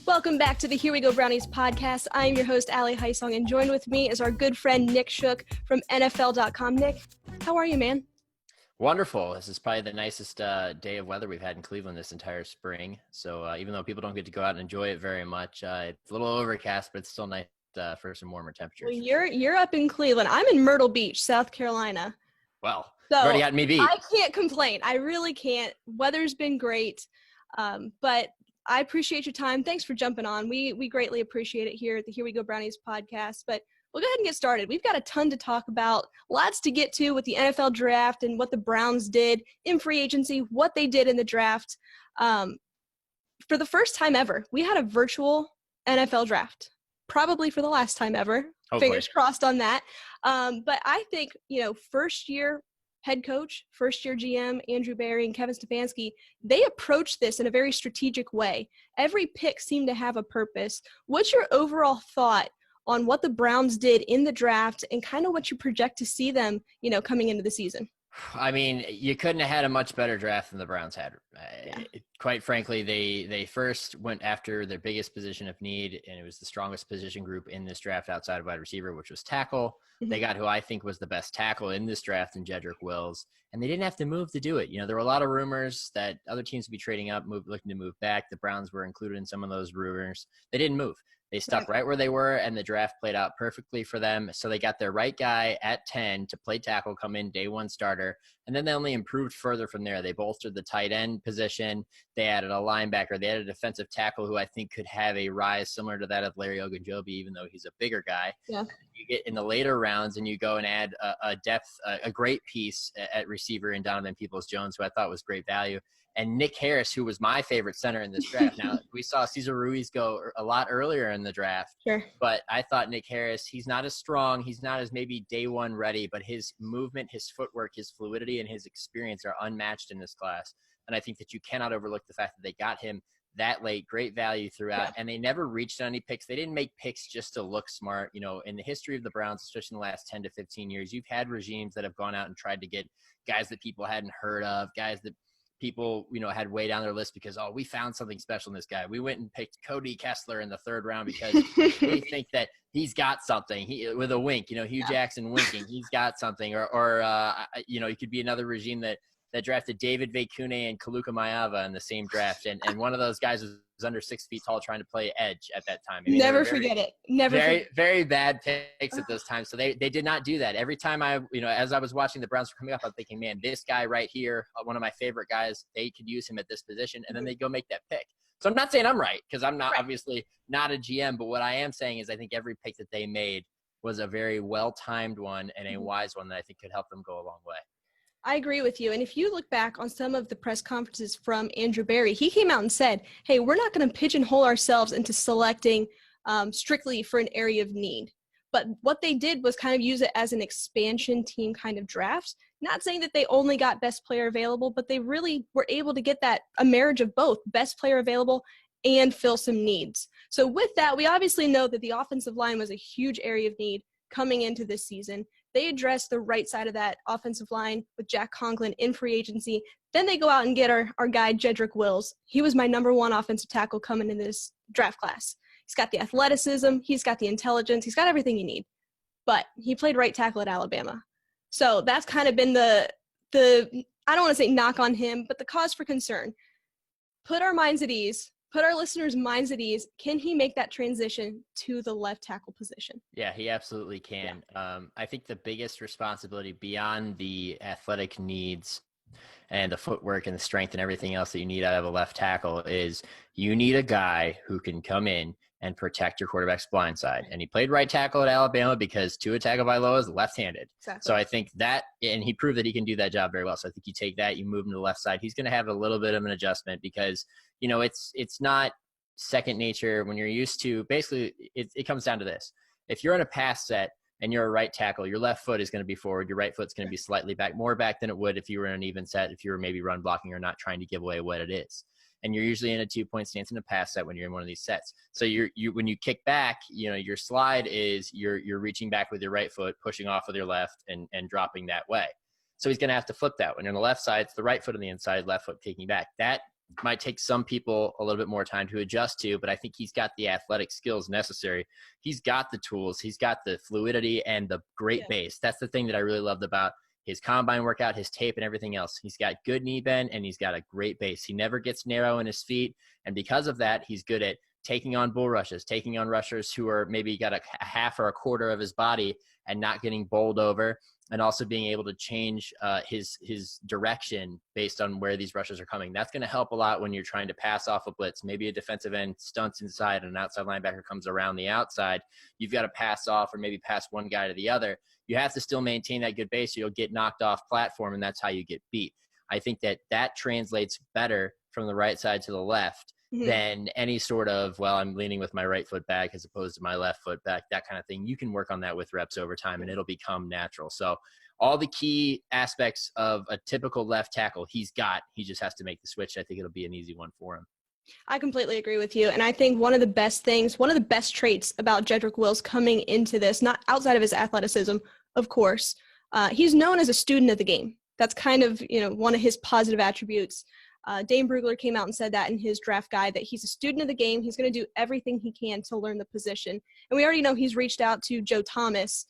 Welcome back to the Here We Go Brownies podcast. I am your host, Allie Hysong, and joined with me is our good friend Nick Shook from NFL.com. Nick, how are you, man? Wonderful. This is probably the nicest day of weather we've had in Cleveland this entire spring. So even though people don't get to go out and enjoy it very much, it's a little overcast, but it's still nice for some warmer temperatures. Well, you're up in Cleveland. I'm in Myrtle Beach, South Carolina. Well, so you've already got me beat. I can't complain. I really can't. Weather's been great, but I appreciate your time. Thanks for jumping on. We greatly appreciate it here at the Here We Go Brownies podcast. But we'll go ahead and get started. We've got a ton to talk about, lots to get to with the NFL draft and what the Browns did in free agency, what they did in the draft. For the first time ever, we had a virtual NFL draft, probably for the last time ever. Hopefully. Fingers crossed on that. But I think, first year head coach, first-year GM, Andrew Berry and Kevin Stefanski, they approached this in a very strategic way. Every pick seemed to have a purpose. What's your overall thought on what the Browns did in the draft and kind of what you project to see them, coming into the season? I mean, you couldn't have had a much better draft than the Browns had. Quite frankly, they first went after their biggest position of need, and it was the strongest position group in this draft outside of wide receiver, which was tackle. Mm-hmm. They got who I think was the best tackle in this draft in Jedrick Wills, and they didn't have to move to do it. There were a lot of rumors that other teams would be trading up, looking to move back. The Browns were included in some of those rumors. They didn't move. They stuck right where they were, and the draft played out perfectly for them. So they got their right guy at 10 to play tackle, come in, day one starter, and then they only improved further from there. They bolstered the tight end position. They added a linebacker. They added a defensive tackle who I think could have a rise similar to that of Larry Ogunjobi, even though he's a bigger guy. Yeah. You get in the later rounds, and you go and add a great piece at receiver in Donovan Peoples-Jones, who I thought was great value. And Nick Harris, who was my favorite center in this draft. Now, we saw Cesar Ruiz go a lot earlier in the draft. Sure. But I thought Nick Harris, he's not as strong. He's not as maybe day one ready, but his movement, his footwork, his fluidity, and his experience are unmatched in this class. And I think that you cannot overlook the fact that they got him that late, great value throughout, and they never reached any picks. They didn't make picks just to look smart. In the history of the Browns, especially in the last 10 to 15 years, you've had regimes that have gone out and tried to get guys that people hadn't heard of, guys that people, had way down their list because, we found something special in this guy. We went and picked Cody Kessler in the third round because we think that he's got something. With a wink, Hugh Jackson winking, he's got something. Or it could be another regime that drafted David Vekune and Kaluka Mayava in the same draft. And one of those guys was under 6 feet tall trying to play edge at that time. Never forget it. Very bad picks at those times. So they did not do that. Every time as I was watching the Browns were coming up, I'm thinking, man, this guy right here, one of my favorite guys, they could use him at this position. And then they go make that pick. So I'm not saying I'm right because I'm not obviously not a GM, but what I am saying is I think every pick that they made was a very well-timed one and a wise one that I think could help them go a long way. I agree with you. And if you look back on some of the press conferences from Andrew Berry, he came out and said, hey, we're not going to pigeonhole ourselves into selecting strictly for an area of need. But what they did was kind of use it as an expansion team kind of draft. Not saying that they only got best player available, but they really were able to get a marriage of both, best player available and fill some needs. So with that, we obviously know that the offensive line was a huge area of need coming into this season. They addressed the right side of that offensive line with Jack Conklin in free agency. Then they go out and get our guy, Jedrick Wills. He was my number one offensive tackle coming in this draft class. He's got the athleticism. He's got the intelligence. He's got everything you need. But he played right tackle at Alabama. So that's kind of been the I don't want to say knock on him, but the cause for concern. Put our minds at ease. Put our listeners' minds at ease. Can he make that transition to the left tackle position? Yeah, he absolutely can. Yeah. I think the biggest responsibility beyond the athletic needs and the footwork and the strength and everything else that you need out of a left tackle is you need a guy who can come in and protect your quarterback's blind side. And he played right tackle at Alabama because Tua Tagovailoa is left-handed. Exactly. So I think that, and he proved that he can do that job very well. So I think you take that, you move him to the left side. He's going to have a little bit of an adjustment because, it's not second nature when you're used to, basically it comes down to this. If you're in a pass set and you're a right tackle, your left foot is going to be forward. Your right foot's going to be slightly back, more back than it would if you were in an even set, if you were maybe run blocking or not trying to give away what it is. And you're usually in a 2-point stance in a pass set when you're in one of these sets. So you when you kick back, your slide is you're reaching back with your right foot, pushing off with your left and dropping that way. So he's going to have to flip that. When you're on the left side, it's the right foot on the inside, left foot kicking back. That might take some people a little bit more time to adjust to, but I think he's got the athletic skills necessary. He's got the tools. He's got the fluidity and the great base. That's the thing that I really loved about his combine workout, his tape, and everything else. He's got good knee bend, and he's got a great base. He never gets narrow in his feet, and because of that, he's good at taking on bull rushes, taking on rushers who are maybe got a half or a quarter of his body and not getting bowled over, and also being able to change his direction based on where these rushes are coming. That's going to help a lot when you're trying to pass off a blitz. Maybe a defensive end stunts inside and an outside linebacker comes around the outside. You've got to pass off or maybe pass one guy to the other. You have to still maintain that good base or you'll get knocked off platform, and that's how you get beat. I think that translates better from the right side to the left than any sort of, well, I'm leaning with my right foot back as opposed to my left foot back, that kind of thing. You can work on that with reps over time and it'll become natural. So all the key aspects of a typical left tackle he just has to make the switch. I think it'll be an easy one for him. I completely agree with you. And I think one of the best traits about Jedrick Wills coming into this, not outside of his athleticism, of course, he's known as a student of the game. That's kind of, one of his positive attributes. Dane Brugler came out and said that in his draft guide, that he's a student of the game. He's going to do everything he can to learn the position. And we already know he's reached out to Joe Thomas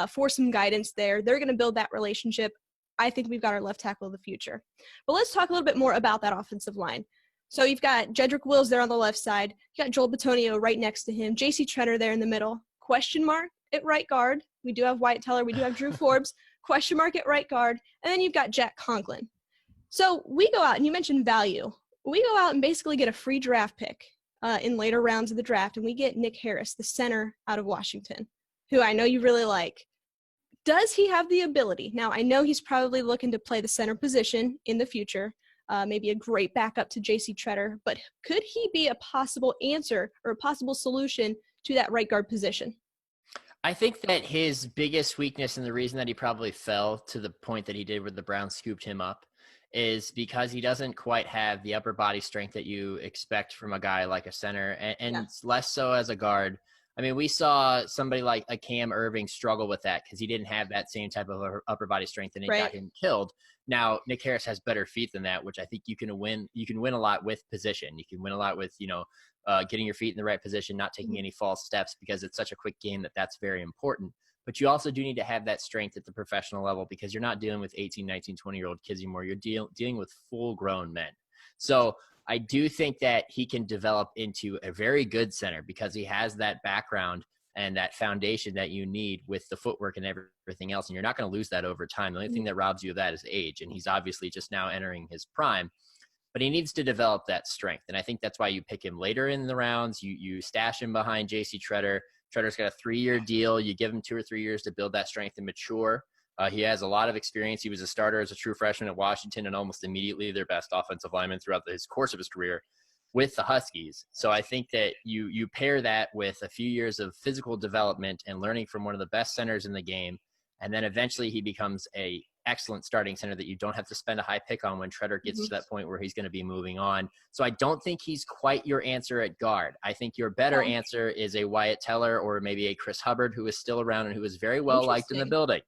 for some guidance there. They're going to build that relationship. I think we've got our left tackle of the future. But let's talk a little bit more about that offensive line. So you've got Jedrick Wills there on the left side. You got Joel Bitonio right next to him. J.C. Tretter there in the middle. Question mark at right guard. We do have Wyatt Teller. We do have Drew Forbes. Question mark at right guard. And then you've got Jack Conklin. So we go out, and you mentioned value. We go out and basically get a free draft pick in later rounds of the draft, and we get Nick Harris, the center out of Washington, who I know you really like. Does he have the ability? Now, I know he's probably looking to play the center position in the future, maybe a great backup to J.C. Tretter, but could he be a possible answer or a possible solution to that right guard position? I think that his biggest weakness and the reason that he probably fell to the point that he did where the Browns scooped him up is because he doesn't quite have the upper body strength that you expect from a guy like a center, and less so as a guard. I mean, we saw somebody like a Cam Irving struggle with that because he didn't have that same type of upper body strength, and it got him killed. Now, Nick Harris has better feet than that, which I think you can win a lot with position. You can win a lot with, getting your feet in the right position, not taking any false steps, because it's such a quick game that's very important. But you also do need to have that strength at the professional level, because you're not dealing with 18, 19, 20-year-old kids anymore. You're dealing with full-grown men. So I do think that he can develop into a very good center because he has that background and that foundation that you need with the footwork and everything else. And you're not going to lose that over time. The only thing that robs you of that is age. And he's obviously just now entering his prime. But he needs to develop that strength. And I think that's why you pick him later in the rounds. You stash him behind J.C. Tretter. Tretter's got a 3-year deal. You give him 2 or 3 years to build that strength and mature. He has a lot of experience. He was a starter as a true freshman at Washington and almost immediately their best offensive lineman throughout his course of his career with the Huskies. So I think that you pair that with a few years of physical development and learning from one of the best centers in the game, and then eventually he becomes a excellent starting center that you don't have to spend a high pick on when Tretter gets to that point where he's going to be moving on. So I don't think he's quite your answer at guard. I think your better answer is a Wyatt Teller or maybe a Chris Hubbard, who is still around and who is very well liked in the building.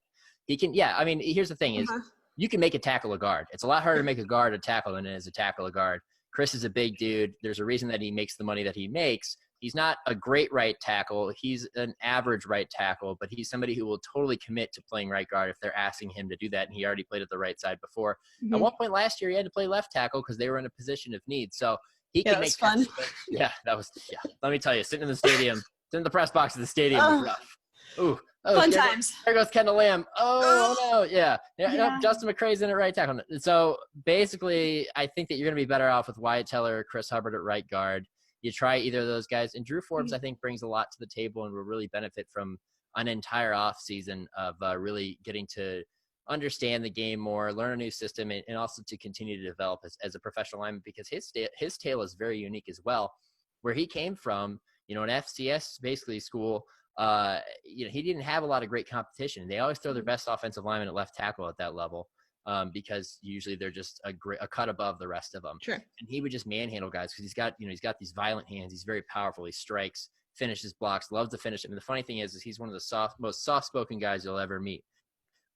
He can, I mean, here's the thing is you can make a tackle a guard. It's a lot harder to make a guard a tackle than it is a tackle a guard. Chris is a big dude. There's a reason that he makes the money that he makes. He's not a great right tackle. He's an average right tackle, but he's somebody who will totally commit to playing right guard if they're asking him to do that, and he already played at the right side before. At one point last year, he had to play left tackle because they were in a position of need. So he can make fun. Let me tell you, sitting in the stadium, sitting in the press box of the stadium was rough. Ooh. Fun times. There goes Kendall Lamb. Oh no. Yeah. Justin McCray's in at right tackle. So basically, I think that you're going to be better off with Wyatt Teller or Chris Hubbard at right guard. You try either of those guys. And Drew Forbes, I think, brings a lot to the table and will really benefit from an entire off season of really getting to understand the game more, learn a new system, and also to continue to develop as a professional lineman, because his tale is very unique as well. Where he came from, an FCS basically school, he didn't have a lot of great competition. They always throw their best offensive lineman at left tackle at that level. Because usually they're just a cut above the rest of them. Sure. And he would just manhandle guys because he's got these violent hands. He's very powerful. He strikes, finishes blocks, loves to finish them. And the funny thing is he's one of the most soft-spoken guys you'll ever meet.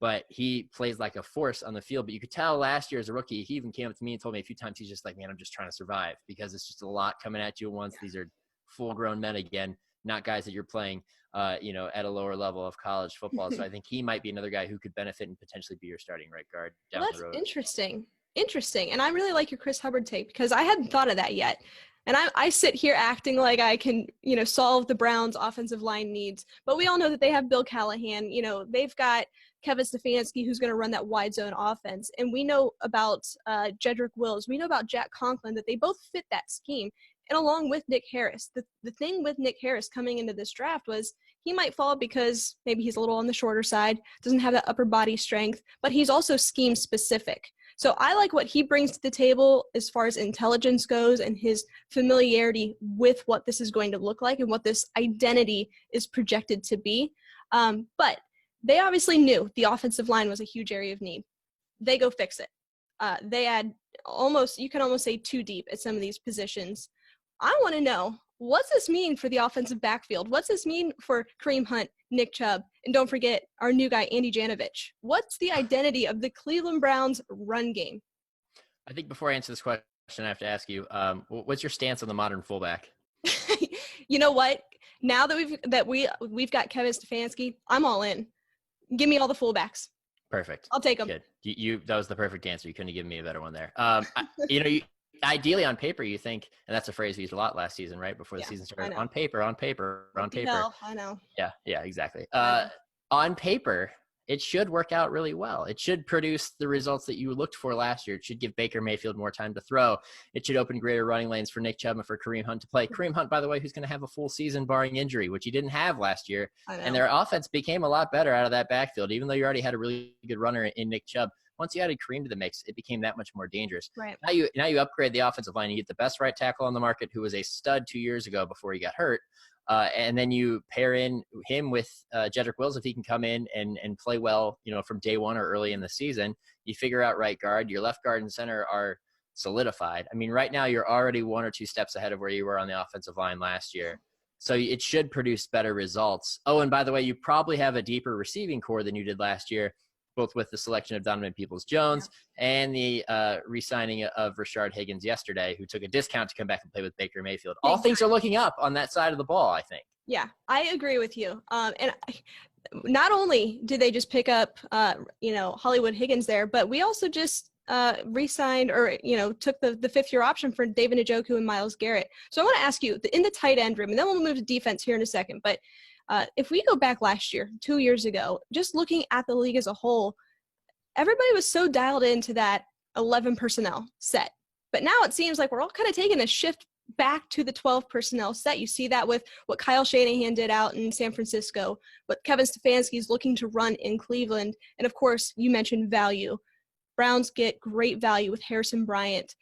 but he plays like a force on the field. But you could tell last year as a rookie, he even came up to me and told me a few times, he's just like, man, I'm just trying to survive because it's just a lot coming at you at once. These are full grown men again, not guys that you're playing, at a lower level of college football. So I think he might be another guy who could benefit and potentially be your starting right guard down Well, the road. Interesting. And I really like your Chris Hubbard take because I hadn't thought of that yet. And I sit here acting like I can, solve the Browns' offensive line needs. But we all know that they have Bill Callahan. They've got Kevin Stefanski, who's going to run that wide zone offense. And we know about Jedrick Wills. We know about Jack Conklin, that they both fit that scheme. And along with Nick Harris. The thing with Nick Harris coming into this draft was he might fall because maybe he's a little on the shorter side, doesn't have that upper body strength, but he's also scheme specific. So I like what he brings to the table as far as intelligence goes and his familiarity with what this is going to look like and what this identity is projected to be. But they obviously knew the offensive line was a huge area of need. They go fix it. They add you can almost say too deep at some of these positions. I want to know, what's this mean for the offensive backfield? What's this mean for Kareem Hunt, Nick Chubb, and don't forget our new guy, Andy Janovich? What's the identity of the Cleveland Browns run game? I think before I answer this question, I have to ask you, what's your stance on the modern fullback? You know what? Now that we've got Kevin Stefanski, I'm all in. Give me all the fullbacks. Perfect. I'll take them. Good. That was the perfect answer. You couldn't have given me a better one there. Ideally on paper, you think, and that's a phrase we used a lot last season, right? Before the season started, on paper. Hell, I know. Yeah, exactly. On paper, it should work out really well. It should produce the results that you looked for last year. It should give Baker Mayfield more time to throw. It should open greater running lanes for Nick Chubb and for Kareem Hunt to play. Kareem Hunt, by the way, who's going to have a full season barring injury, which he didn't have last year. And their offense became a lot better out of that backfield, even though you already had a really good runner in Nick Chubb. Once you added Kareem to the mix, it became that much more dangerous. Right. Now you upgrade the offensive line. You get the best right tackle on the market, who was a stud 2 years ago before he got hurt. And then you pair in him with Jedrick Wills if he can come in and play well, from day one or early in the season. You figure out right guard. Your left guard and center are solidified. I mean, right now you're already 1 or 2 steps ahead of where you were on the offensive line last year. So it should produce better results. Oh, and by the way, you probably have a deeper receiving core than you did last year, both with the selection of Donovan Peoples-Jones and the re-signing of Rashard Higgins yesterday, who took a discount to come back and play with Baker Mayfield. All things are looking up on that side of the ball, I think. Yeah, I agree with you. And not only did they just pick up, Hollywood Higgins there, but we also just re-signed or, took the fifth-year option for David Njoku and Myles Garrett. So I want to ask you, in the tight end room, and then we'll move to defense here in a second, but if we go back last year, 2 years ago, just looking at the league as a whole, everybody was so dialed into that 11 personnel set. But now it seems like we're all kind of taking a shift back to the 12 personnel set. You see that with what Kyle Shanahan did out in San Francisco, what Kevin Stefanski is looking to run in Cleveland. And of course, you mentioned value. Browns get great value with Harrison Bryant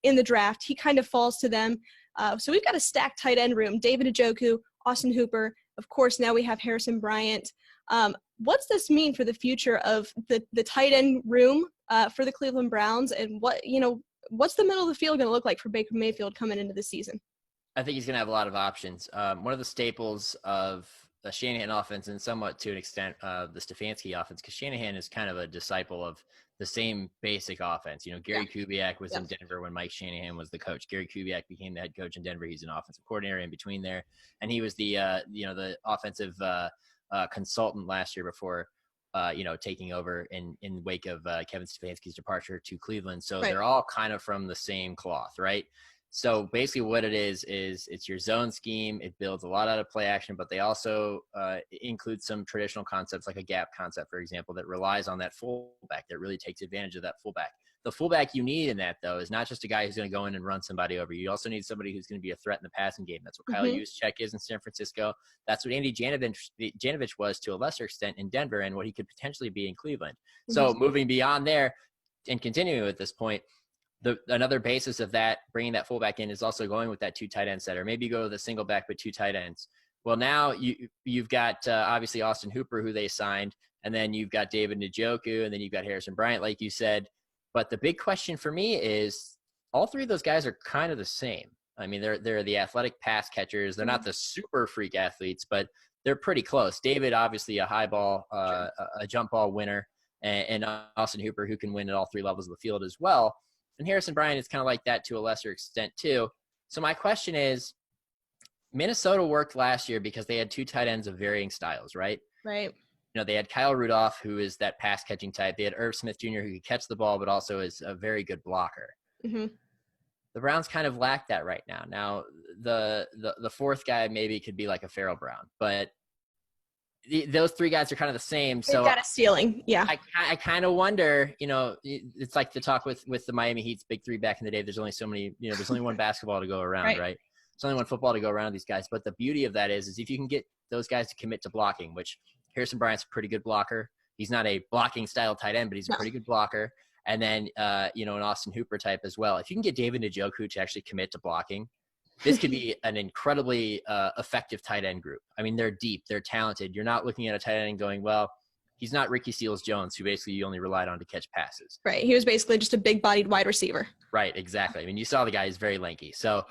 in the draft. He kind of falls to them. So we've got a stacked tight end room. David Njoku, Austin Hooper. Of course, now we have Harrison Bryant. What's this mean for the future of the tight end room for the Cleveland Browns, and what's the middle of the field going to look like for Baker Mayfield coming into the season? I think he's going to have a lot of options. One of the staples of the Shanahan offense, and somewhat to an extent the Stefanski offense, because Shanahan is kind of a disciple of the same basic offense. Gary Kubiak was in Denver when Mike Shanahan was the coach. Gary Kubiak became the head coach in Denver. He's an offensive coordinator in between there, and he was the the offensive consultant last year before taking over in wake of Kevin Stefanski's departure to Cleveland. So they're all kind of from the same cloth, right? So basically what it is it's your zone scheme. It builds a lot out of play action, but they also include some traditional concepts like a gap concept, for example, that relies on that fullback, that really takes advantage of that fullback. The fullback you need in that, though, is not just a guy who's going to go in and run somebody over. You also need somebody who's going to be a threat in the passing game. That's what Kyle Juszczyk is in San Francisco. That's what Andy Janovich was to a lesser extent in Denver, and what he could potentially be in Cleveland. So moving beyond there and continuing with this point, another basis of that, bringing that fullback in, is also going with that 2 tight end set, or maybe you go with a single back but 2 tight ends. Well, now you've got obviously Austin Hooper, who they signed, and then you've got David Njoku, and then you've got Harrison Bryant, like you said. But the big question for me is all 3 of those guys are kind of the same. I mean, they're the athletic pass catchers. They're not the super freak athletes, but they're pretty close. David, obviously a high ball, a jump ball winner. and Austin Hooper, who can win at all three levels of the field as well. And Harrison Bryant is kind of like that to a lesser extent too. So my question is, Minnesota worked last year because they had two tight ends of varying styles, right? Right. They had Kyle Rudolph, who is that pass catching type. They had Irv Smith Jr., who could catch the ball, but also is a very good blocker. Mm-hmm. The Browns kind of lack that right now. Now, the fourth guy maybe could be like a Farrell Brown, but those three guys are kind of the same. They've So got a ceiling. Yeah. I kind of wonder, it's like the talk with the Miami Heat's big three back in the day. There's only so many, there's only one basketball to go around, right? There's only one football to go around these guys. But the beauty of that is if you can get those guys to commit to blocking, which Harrison Bryant's a pretty good blocker. He's not a blocking style tight end, but he's a pretty good blocker. And then, an Austin Hooper type as well. If you can get David Njoku to actually commit to blocking, this could be an incredibly effective tight end group. I mean, they're deep, they're talented. You're not looking at a tight end going, well, he's not Ricky Seals-Jones, who basically you only relied on to catch passes. Right. He was basically just a big-bodied wide receiver. Right, exactly. I mean, you saw the guy is very lanky. So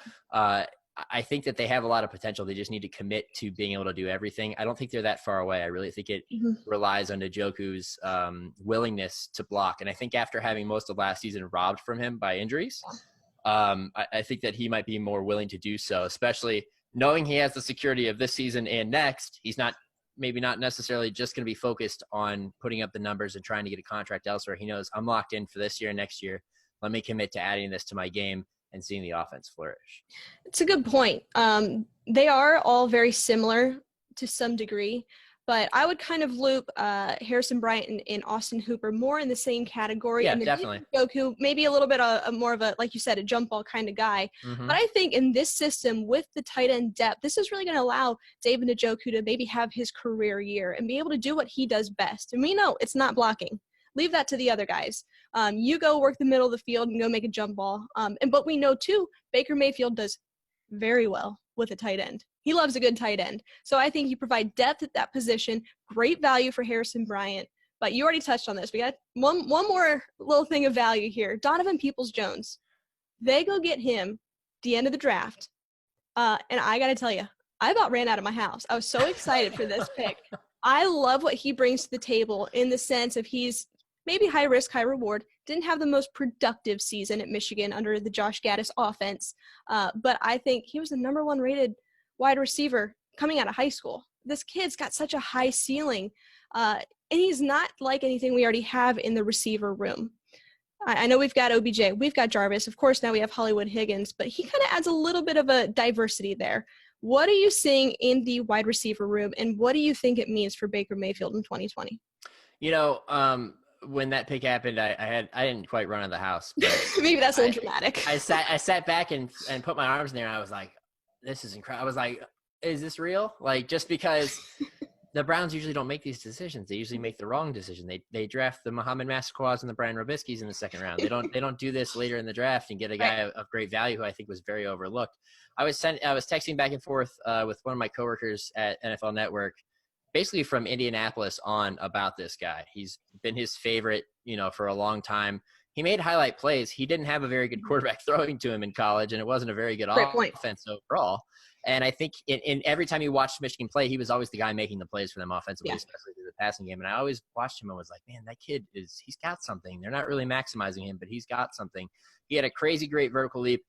I think that they have a lot of potential. They just need to commit to being able to do everything. I don't think they're that far away. I really think it relies on Njoku's willingness to block. And I think after having most of last season robbed from him by injuries, I think that he might be more willing to do so, especially knowing he has the security of this season and next. He's maybe not necessarily just going to be focused on putting up the numbers and trying to get a contract elsewhere. He knows I'm locked in for this year and next year. Let me commit to adding this to my game and seeing the offense flourish. It's a good point. They are all very similar to some degree, but I would kind of loop Harrison Bryant and Austin Hooper more in the same category. Yeah, and definitely. Njoku, maybe a little bit more of a, like you said, a jump ball kind of guy. Mm-hmm. But I think in this system with the tight end depth, this is really going to allow David Njoku to maybe have his career year and be able to do what he does best. And we know it's not blocking. Leave that to the other guys. You go work the middle of the field and go make a jump ball. But we know, too, Baker Mayfield does very well with a tight end. He loves a good tight end. So I think you provide depth at that position, great value for Harrison Bryant. But you already touched on this. We got one more little thing of value here. Donovan Peoples-Jones. They go get him the end of the draft. And I got to tell you, I about ran out of my house. I was so excited for this pick. I love what he brings to the table in the sense of he's maybe high risk, high reward. Didn't have the most productive season at Michigan under the Josh Gaddis offense. But I think he was the number one rated wide receiver coming out of high school. This kid's got such a high ceiling. And he's not like anything we already have in the receiver room. I know we've got OBJ. We've got Jarvis. Of course, now we have Hollywood Higgins. But he kind of adds a little bit of a diversity there. What are you seeing in the wide receiver room, and what do you think it means for Baker Mayfield in 2020? When that pick happened, I didn't quite run out of the house. But Maybe that's a little dramatic. I sat back and put my arms in there, and I was like, this is incredible. I was like, is this real? Like, just because the Browns usually don't make these decisions. They usually make the wrong decision. They draft the Muhammad Massaquas and the Brian Robiskis in the second round. They don't do this later in the draft and get a guy of great value who I think was very overlooked. I was texting back and forth with one of my coworkers at NFL Network, basically from Indianapolis on about this guy. He's been his favorite, for a long time. He made highlight plays. He didn't have a very good quarterback throwing to him in college, and it wasn't a very good offense overall. And I think in every time you watched Michigan play, he was always the guy making the plays for them offensively, especially through the passing game. And I always watched him and was like, man, that kid he's got something. They're not really maximizing him, but he's got something. He had a crazy great vertical leap,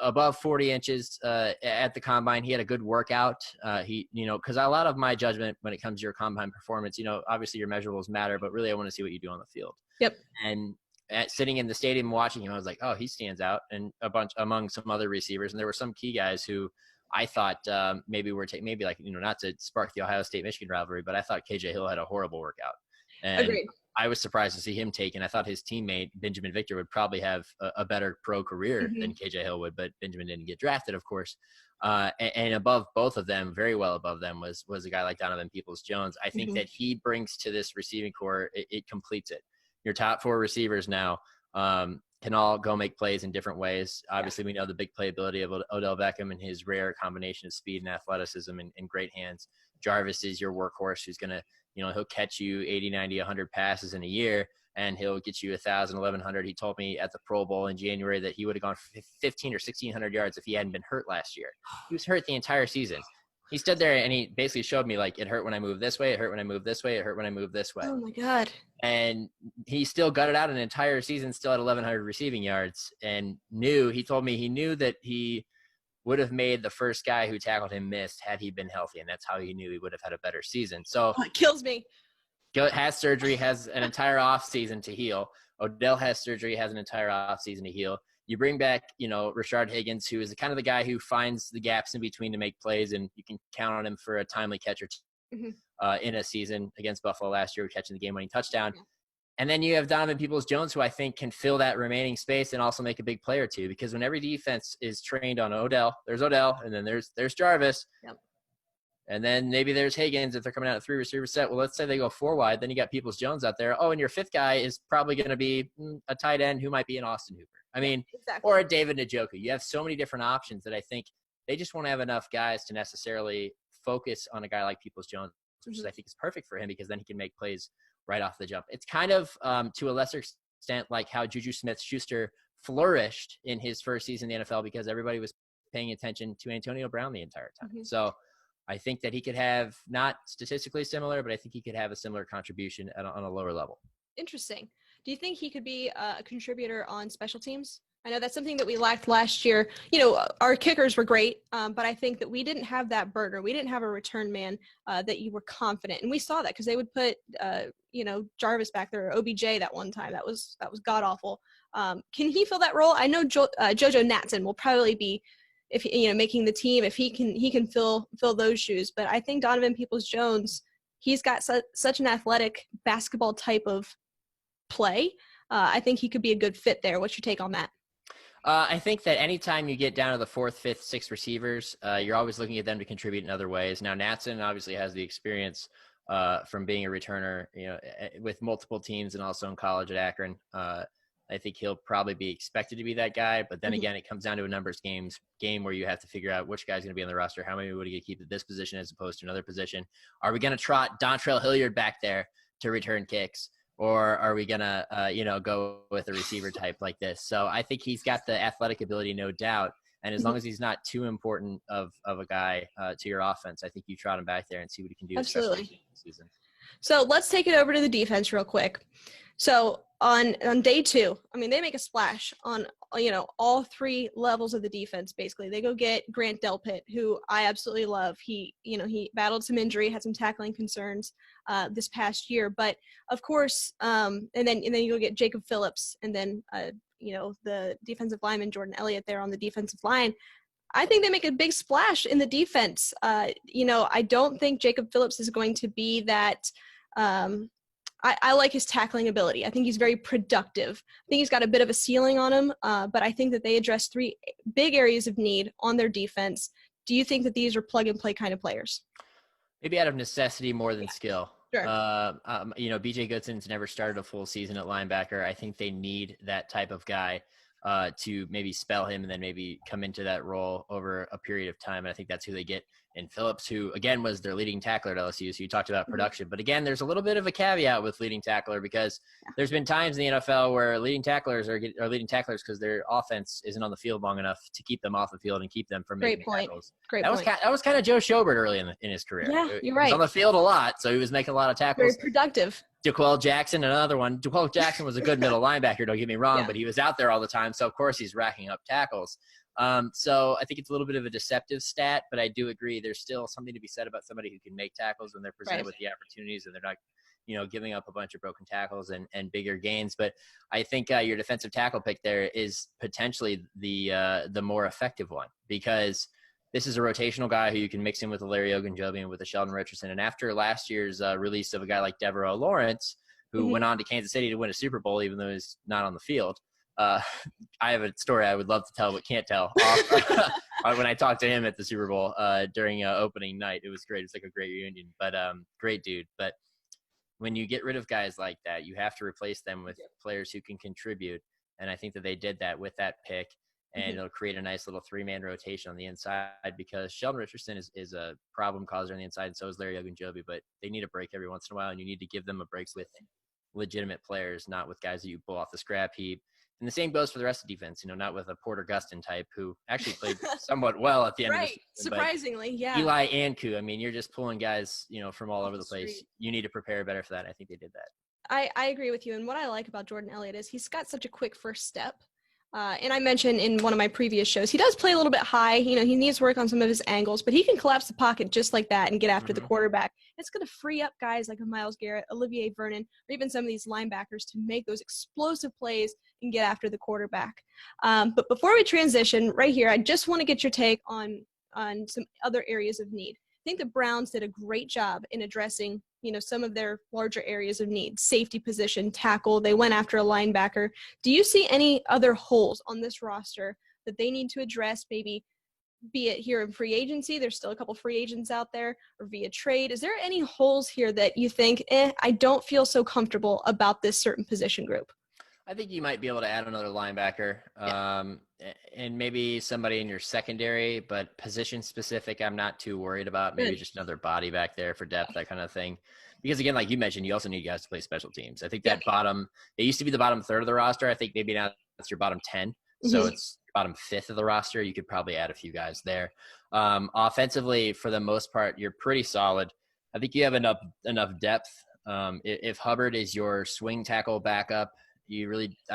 above 40 inches at the combine. He had a good workout. Because a lot of my judgment when it comes to your combine performance, obviously your measurables matter, but really I want to see what you do on the field. Yep. And sitting in the stadium watching him, I was like, oh, he stands out, and a bunch among some other receivers. And there were some key guys who I thought maybe not to spark the Ohio State-Michigan rivalry, but I thought KJ Hill had a horrible workout. And agreed. I was surprised to see him taken. I thought his teammate, Benjamin Victor, would probably have a better pro career than KJ Hill would, but Benjamin didn't get drafted, of course. And above both of them, very well above them, was a guy like Donovan Peoples-Jones. I think that he brings to this receiving core, it completes it. Your top four receivers now can all go make plays in different ways. Obviously, we know the big playability of Odell Beckham and his rare combination of speed and athleticism and great hands. Jarvis is your workhorse who's going to, he'll catch you 80, 90, 100 passes in a year, and he'll get you 1,000, 1,100. He told me at the Pro Bowl in January that he would have gone 15 or 1,600 yards if he hadn't been hurt last year. He was hurt the entire season. He stood there and he basically showed me, like, it hurt when I moved this way. It hurt when I moved this way. It hurt when I moved this way. Oh my God. And he still gutted out an entire season, still at 1,100 receiving yards, and he told me he knew that he would have made the first guy who tackled him miss had he been healthy. And that's how he knew he would have had a better season. So it kills me. Has surgery, has an entire off season to heal. Odell has surgery, has an entire off season to heal. You bring back, Rashard Higgins, who is kind of the guy who finds the gaps in between to make plays, and you can count on him for a timely catch or two in a season against Buffalo last year, catching the game-winning touchdown. Yeah. And then you have Donovan Peoples-Jones, who I think can fill that remaining space and also make a big play or two, because when every defense is trained on Odell, there's Odell, and then there's Jarvis. Yep. And then maybe there's Higgins if they're coming out at 3 receiver set. Well, let's say they go 4 wide. Then you got Peoples-Jones out there. Oh, and your 5th guy is probably going to be a tight end who might be an Austin Hooper. I mean, exactly. Or a David Njoku. You have so many different options that I think they just won't have enough guys to necessarily focus on a guy like Peoples-Jones, which is, I think, is perfect for him, because then he can make plays right off the jump. It's kind of, to a lesser extent, like how Juju Smith-Schuster flourished in his first season in the NFL, because everybody was paying attention to Antonio Brown the entire time. So I think that he could have, not statistically similar, but I think he could have a similar contribution on a lower level. Interesting. Do you think he could be a contributor on special teams? I know that's something that we lacked last year. Our kickers were great, but I think that we didn't have that burner. We didn't have a return man that you were confident. And we saw that because they would put, Jarvis back there, or OBJ that one time. That was god-awful. Can he fill that role? I know JoJo Natson will probably be, if making the team, if he can fill those shoes. But I think Donovan Peoples-Jones, he's got such an athletic basketball type of play. I think he could be a good fit there. What's your take on that? I think that anytime you get down to the 4th, 5th, 6th receivers, you're always looking at them to contribute in other ways. Now, Natson obviously has the experience from being a returner, with multiple teams and also in college at Akron. I think he'll probably be expected to be that guy. But then again, it comes down to a numbers game where you have to figure out which guy's going to be on the roster. How many would you keep at this position as opposed to another position? Are we going to trot Dontrell Hilliard back there to return kicks? Or are we going to, go with a receiver type like this? So I think he's got the athletic ability, no doubt. And as long as he's not too important of a guy to your offense, I think you trot him back there and see what he can do. Absolutely. This season. So let's take it over to the defense real quick. So on day 2, I mean, they make a splash on, all 3 levels of the defense, basically. They go get Grant Delpit, who I absolutely love. He battled some injury, had some tackling concerns this past year. But, of course, and then you go get Jacob Phillips, and then, the defensive lineman Jordan Elliott there on the defensive line. I think they make a big splash in the defense. I don't think Jacob Phillips is going to be that I like his tackling ability. I think he's very productive. I think he's got a bit of a ceiling on him, but I think that they address 3 big areas of need on their defense. Do you think that these are plug-and-play kind of players? Maybe out of necessity more than skill. Sure. B.J. Goodson's never started a full season at linebacker. I think they need that type of guy to maybe spell him and then maybe come into that role over a period of time. And I think that's who they get in Phillips, who, again, was their leading tackler at LSU. So you talked about production. But, again, there's a little bit of a caveat with leading tackler, because there's been times in the NFL where leading tacklers are leading tacklers because their offense isn't on the field long enough to keep them off the field and keep them from making tackles. That was kind of Joe Schobert early in his career. Yeah, you're right. He was on the field a lot, so he was making a lot of tackles. Very productive. DeQuell Jackson, another one. DeQuell Jackson was a good middle linebacker, don't get me wrong, but he was out there all the time, so of course he's racking up tackles. So I think it's a little bit of a deceptive stat, but I do agree there's still something to be said about somebody who can make tackles when they're presented with the opportunities and they're not, giving up a bunch of broken tackles and bigger gains. But I think your defensive tackle pick there is potentially the more effective one, because this is a rotational guy who you can mix in with a Larry Ogunjobi and with a Sheldon Richardson. And after last year's release of a guy like Devereaux Lawrence, who went on to Kansas City to win a Super Bowl, even though he's not on the field, I have a story I would love to tell but can't tell. When I talked to him at the Super Bowl during opening night, it was great. It's like a great reunion, but great dude. But when you get rid of guys like that, you have to replace them with players who can contribute. And I think that they did that with that pick. And it'll create a nice little 3-man rotation on the inside, because Sheldon Richardson is a problem causer on the inside, and so is Larry Ogunjobi. But they need a break every once in a while, and you need to give them a break with legitimate players, not with guys that you pull off the scrap heap And the same goes for the rest of the defense, not with a Porter Guston type who actually played somewhat well at the end of the season. Surprisingly, yeah. Eli and Ku, I mean, you're just pulling guys, from all over the place. Street. You need to prepare better for that. I think they did that. I agree with you. And what I like about Jordan Elliott is he's got such a quick first step. And I mentioned in one of my previous shows, he does play a little bit high. He needs work on some of his angles, but he can collapse the pocket just like that and get after the quarterback. It's going to free up guys like a Myles Garrett, Olivier Vernon, or even some of these linebackers to make those explosive plays and get after the quarterback. But before we transition right here, I just want to get your take on some other areas of need. I think the Browns did a great job in addressing, some of their larger areas of need, safety position, tackle. They went after a linebacker. Do you see any other holes on this roster that they need to address, maybe be it here in free agency? There's still a couple free agents out there, or via trade. Is there any holes here that you think, I don't feel so comfortable about this certain position group? I think you might be able to add another linebacker, and maybe somebody in your secondary, but position specific, I'm not too worried about. Maybe just another body back there for depth, that kind of thing. Because again, like you mentioned, you also need guys to play special teams. I think that it used to be the bottom third of the roster. I think maybe now it's your bottom 10. So it's bottom fifth of the roster. You could probably add a few guys there. Offensively, for the most part, you're pretty solid. I think you have enough depth. If Hubbard is your swing tackle backup, I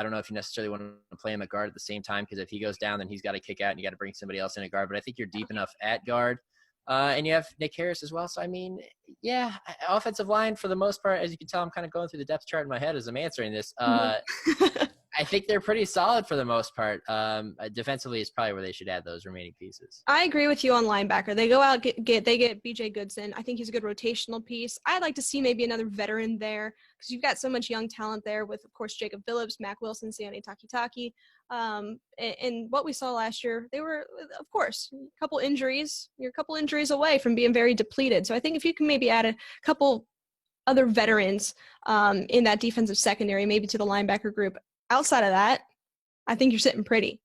don't know if you necessarily want to play him at guard at the same time, because if he goes down, then he's got to kick out and you got to bring somebody else in at guard. But I think you're deep enough at guard. And you have Nick Harris as well. So, I mean, offensive line for the most part, as you can tell, I'm kind of going through the depth chart in my head as I'm answering this. I think they're pretty solid for the most part. Defensively is probably where they should add those remaining pieces. I agree with you on linebacker. They go out, they get BJ Goodson. I think he's a good rotational piece. I'd like to see maybe another veteran there, because you've got so much young talent there with, of course, Jacob Phillips, Mac Wilson, Sione Takitaki. And what we saw last year, they were, of course, a couple injuries. You're a couple injuries away from being very depleted. So I think if you can maybe add a couple other veterans in that defensive secondary, maybe to the linebacker group, outside of that, I think you're sitting pretty.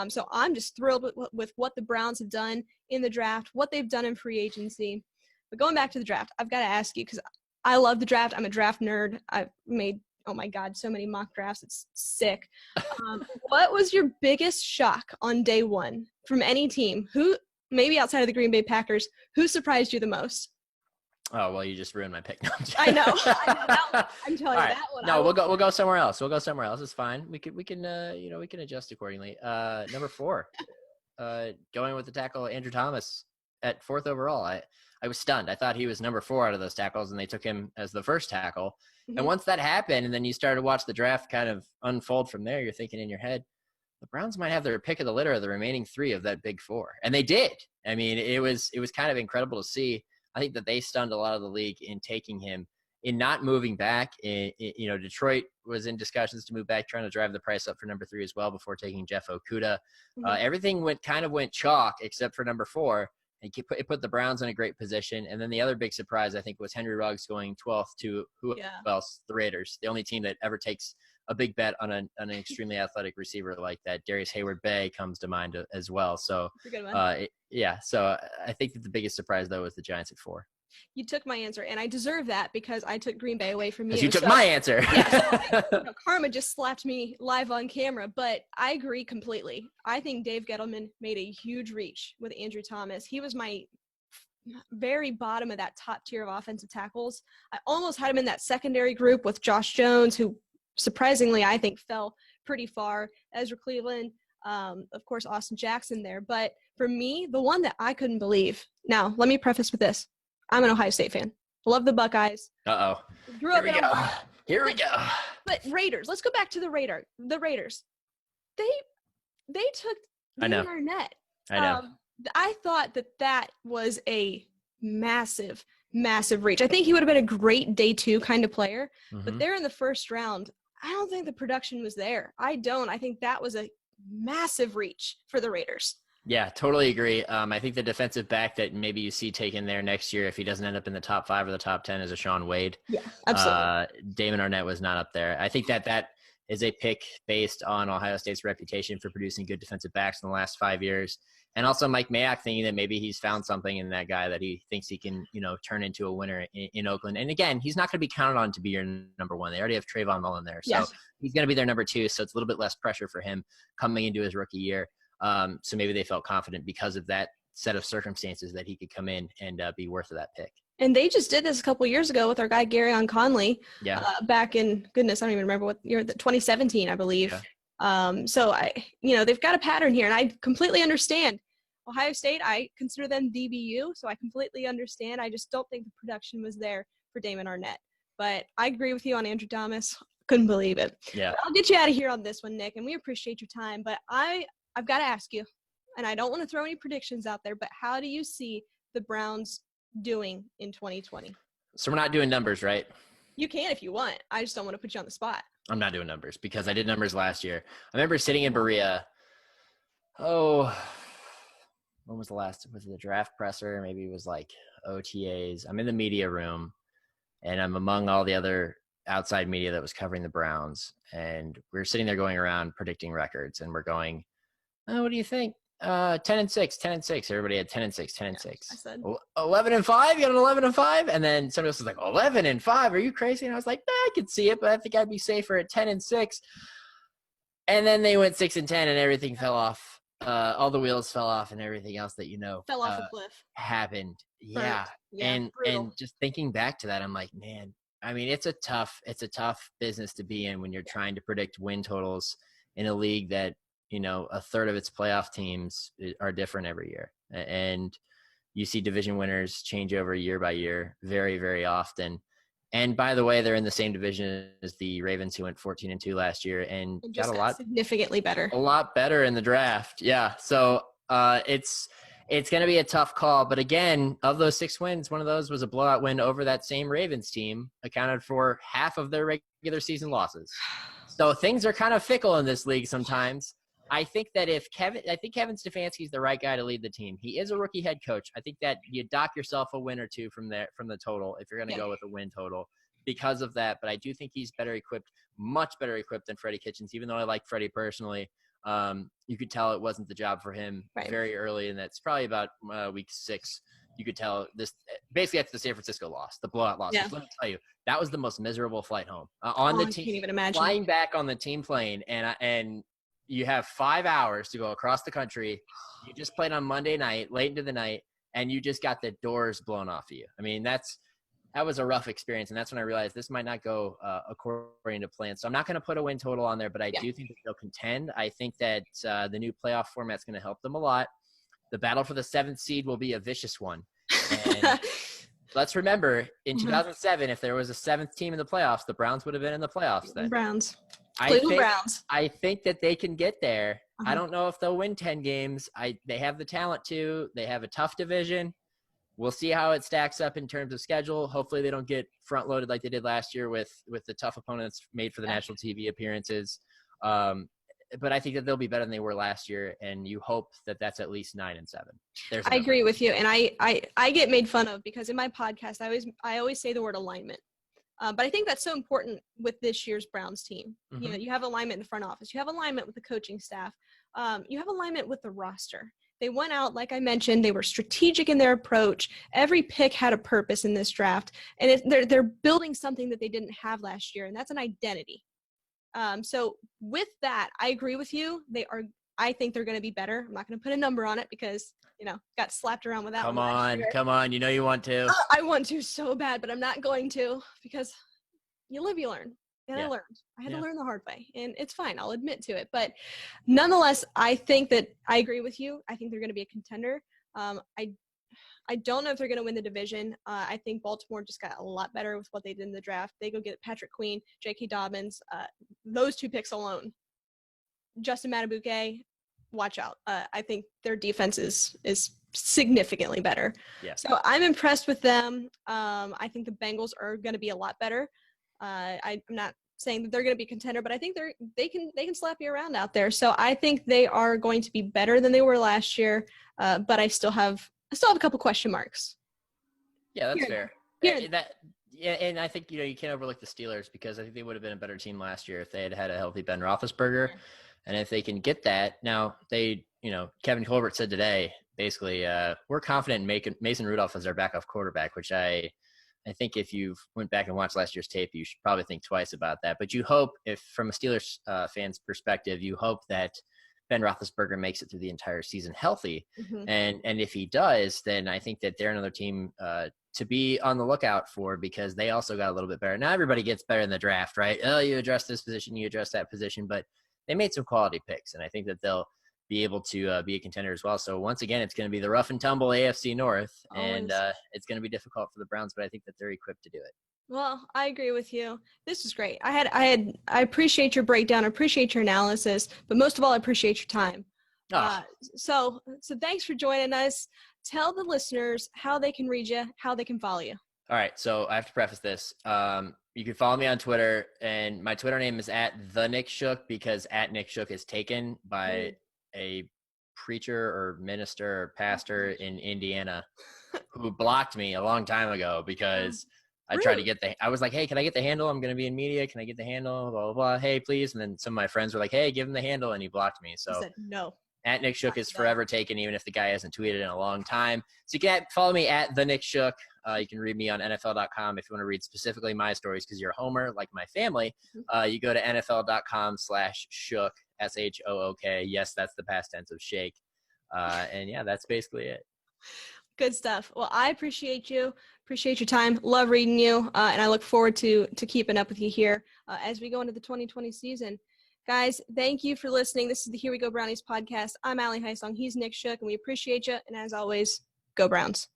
So I'm just thrilled with what the Browns have done in the draft, what they've done in free agency. But going back to the draft, I've got to ask you, because I love the draft. I'm a draft nerd. I've made, oh my God, so many mock drafts. It's sick. What was your biggest shock on day one from any team? Who, maybe outside of the Green Bay Packers, who surprised you the most? Oh, well, you just ruined my pick. No, I know. I'm telling you that one. No, we'll go somewhere else. It's fine. We can adjust accordingly. Number 4, going with the tackle Andrew Thomas at 4th overall. I was stunned. I thought he was number 4 out of those tackles, and they took him as the first tackle. Mm-hmm. And once that happened, and then you started to watch the draft kind of unfold from there, you're thinking in your head, the Browns might have their pick of the litter of the remaining 3 of that big 4, and they did. I mean, it was kind of incredible to see. I think that they stunned a lot of the league in taking him, in not moving back. Detroit was in discussions to move back, trying to drive the price up for number 3 as well before taking Jeff Okudah. Mm-hmm. Everything went chalk except for number 4. And it put the Browns in a great position. And then the other big surprise, I think, was Henry Ruggs going 12th to who else? The Raiders, the only team that ever takes a big bet on an extremely athletic receiver like that. Darius Hayward-Bay comes to mind as well. So, so I think that the biggest surprise, though, was the Giants at 4. You took my answer, and I deserve that because I took Green Bay away from you. You took my answer. Karma just slapped me live on camera, but I agree completely. I think Dave Gettleman made a huge reach with Andrew Thomas. He was my very bottom of that top tier of offensive tackles. I almost had him in that secondary group with Josh Jones, who surprisingly I think fell pretty far. Ezra Cleveland, of course, Austin Jackson there. But for me, the one that I couldn't believe. Now, let me preface with this. I'm an Ohio State fan. Love the Buckeyes. Uh-oh. Here we go. But Raiders. Let's go back to the Raiders. They took Dan Arnett. I know. I thought that was a massive, massive reach. I think he would have been a great day 2 kind of player. Mm-hmm. But there in the first round, I don't think the production was there. I think that was a massive reach for the Raiders. Yeah, totally agree. I think the defensive back that maybe you see taken there next year, if he doesn't end up in the top 5 or the top 10, is a Shaun Wade. Yeah, absolutely. Damon Arnett was not up there. I think that is a pick based on Ohio State's reputation for producing good defensive backs in the last 5 years. And also Mike Mayock thinking that maybe he's found something in that guy that he thinks he can, turn into a winner in Oakland. And again, he's not going to be counted on to be your number one. They already have Trayvon Mullen there. So he's going to be their number two. So it's a little bit less pressure for him coming into his rookie year. So maybe they felt confident because of that set of circumstances that he could come in and be worth of that pick. And they just did this a couple years ago with our guy, Garyon Conley, back in, goodness, I don't even remember what year, 2017, I believe. Yeah. So they've got a pattern here, and I completely understand. Ohio State, I consider them DBU, so I completely understand. I just don't think the production was there for Damon Arnett. But I agree with you on Andrew Thomas. Couldn't believe it. Yeah. But I'll get you out of here on this one, Nick, and we appreciate your time. But I've got to ask you, and I don't want to throw any predictions out there, but how do you see the Browns doing in 2020? So we're not doing numbers, right? You can if you want. I just don't want to put you on the spot. I'm not doing numbers because I did numbers last year. I remember sitting in Berea. When was it the draft presser? Maybe it was like OTAs. I'm in the media room, and I'm among all the other outside media that was covering the Browns. And we're sitting there going around predicting records, and we're going, what do you think? 10-6. Everybody had 10-6. I said 11-5. You got an 11-5, and then somebody else was like 11-5. Are you crazy? And I was like, I could see it, but I think I'd be safer at 10-6. And then they went 6-10, and everything fell off. All the wheels fell off, and everything else that fell off a cliff happened. Yeah, and just thinking back to that, I'm like, man. I mean, it's a tough business to be in when you're trying to predict win totals in a league that, a third of its playoff teams are different every year. And you see division winners change over year by year very, very often. And by the way, they're in the same division as the Ravens, who went 14-2 last year and got a lot significantly better. A lot better in the draft. Yeah. So it's going to be a tough call. But again, of those 6 wins, one of those was a blowout win over that same Ravens team, accounted for half of their regular season losses. So things are kind of fickle in this league sometimes. I think Kevin Stefanski's the right guy to lead the team. He is a rookie head coach. I think that you dock yourself a win or two from the total if you're going to go with a win total because of that. But I do think he's much better equipped than Freddie Kitchens. Even though I like Freddie personally, you could tell it wasn't the job for him very early, and that's probably about week 6. You could tell this basically after the San Francisco loss, the blowout loss. Yeah. Let me tell you, that was the most miserable flight home on the team. I can't even imagine. Flying back on the team plane, and you have 5 hours to go across the country. You just played on Monday night, late into the night, and you just got the doors blown off of you. I mean, that was a rough experience, and that's when I realized this might not go according to plan. So I'm not going to put a win total on there, but I do think that they'll contend. I think that the new playoff format's going to help them a lot. The battle for the 7th seed will be a vicious one. And let's remember, in 2007, if there was a 7th team in the playoffs, the Browns would have been in the playoffs then. Browns. I think that they can get there. I don't know if they'll win 10 games. They have the talent to. They have a tough division. We'll see how it stacks up in terms of schedule. Hopefully they don't get front-loaded like they did last year with the tough opponents made for the national TV appearances. But I think that they'll be better than they were last year, and you hope that that's at least 9-7. I agree with you, and I get made fun of because in my podcast I always say the word alignment. But I think that's so important with this year's Browns team. Mm-hmm. You have alignment in the front office. You have alignment with the coaching staff. You have alignment with the roster. They went out, like I mentioned, they were strategic in their approach. Every pick had a purpose in this draft. And they're building something that they didn't have last year, and that's an identity. So with that, I agree with you. I think they're going to be better. I'm not going to put a number on it because, got slapped around with that one. Come on. You want to. I want to so bad, but I'm not going to because you live, you learn. And I learned. I had to learn the hard way, and it's fine. I'll admit to it. But nonetheless, I think that I agree with you. I think they're going to be a contender. I don't know if they're going to win the division. I think Baltimore just got a lot better with what they did in the draft. They go get Patrick Queen, J.K. Dobbins, those 2 picks alone. Justin Madubuike, watch out. I think their defense is significantly better. Yeah. So I'm impressed with them. I think the Bengals are going to be a lot better. I'm not saying that they're going to be a contender, but I think they can slap you around out there. So I think they are going to be better than they were last year. But I still have a couple question marks. Yeah, that's fair. And I think you can't overlook the Steelers because I think they would have been a better team last year if they had had a healthy Ben Roethlisberger. And if they can get that, now Kevin Colbert said today, basically, we're confident in Mason Rudolph as our backup quarterback, which I think if you went back and watched last year's tape, you should probably think twice about that. But you hope, if from a Steelers fan's perspective, you hope that Ben Roethlisberger makes it through the entire season healthy. Mm-hmm. And if he does, then I think that they're another team to be on the lookout for, because they also got a little bit better. Now everybody gets better in the draft, right? Oh, you address this position, you address that position, but they made some quality picks, and I think that they'll be able to be a contender as well. So once again, it's going to be the rough and tumble AFC North, and it's going to be difficult for the Browns, but I think that they're equipped to do it. Well, I agree with you. This is great. I appreciate your breakdown. I appreciate your analysis, but most of all, I appreciate your time. So thanks for joining us. Tell the listeners how they can read you, how they can follow you. All right. So I have to preface this. You can follow me on Twitter, and my Twitter name is @TheNickShook, because @NickShook is taken by a preacher or minister or pastor in Indiana who blocked me a long time ago because I tried to get I was like, hey, can I get the handle? I'm going to be in media. Can I get the handle? Blah, blah, blah. Hey, please. And then some of my friends were like, hey, give him the handle. And he blocked me. So I said, no. @NickShook is forever taken, even if the guy hasn't tweeted in a long time. So you can follow me @TheNickShook. You can read me on NFL.com if you want to read specifically my stories, because you're a homer like my family. You go to NFL.com/shook, SHOOK. Yes, that's the past tense of shake. And yeah, that's basically it. Good stuff. Well, I appreciate you. Appreciate your time. Love reading you. And I look forward to keeping up with you here as we go into the 2020 season. Guys, thank you for listening. This is the Here We Go Brownies podcast. I'm Allie Hysong. He's Nick Shook, and we appreciate you. And as always, go Browns.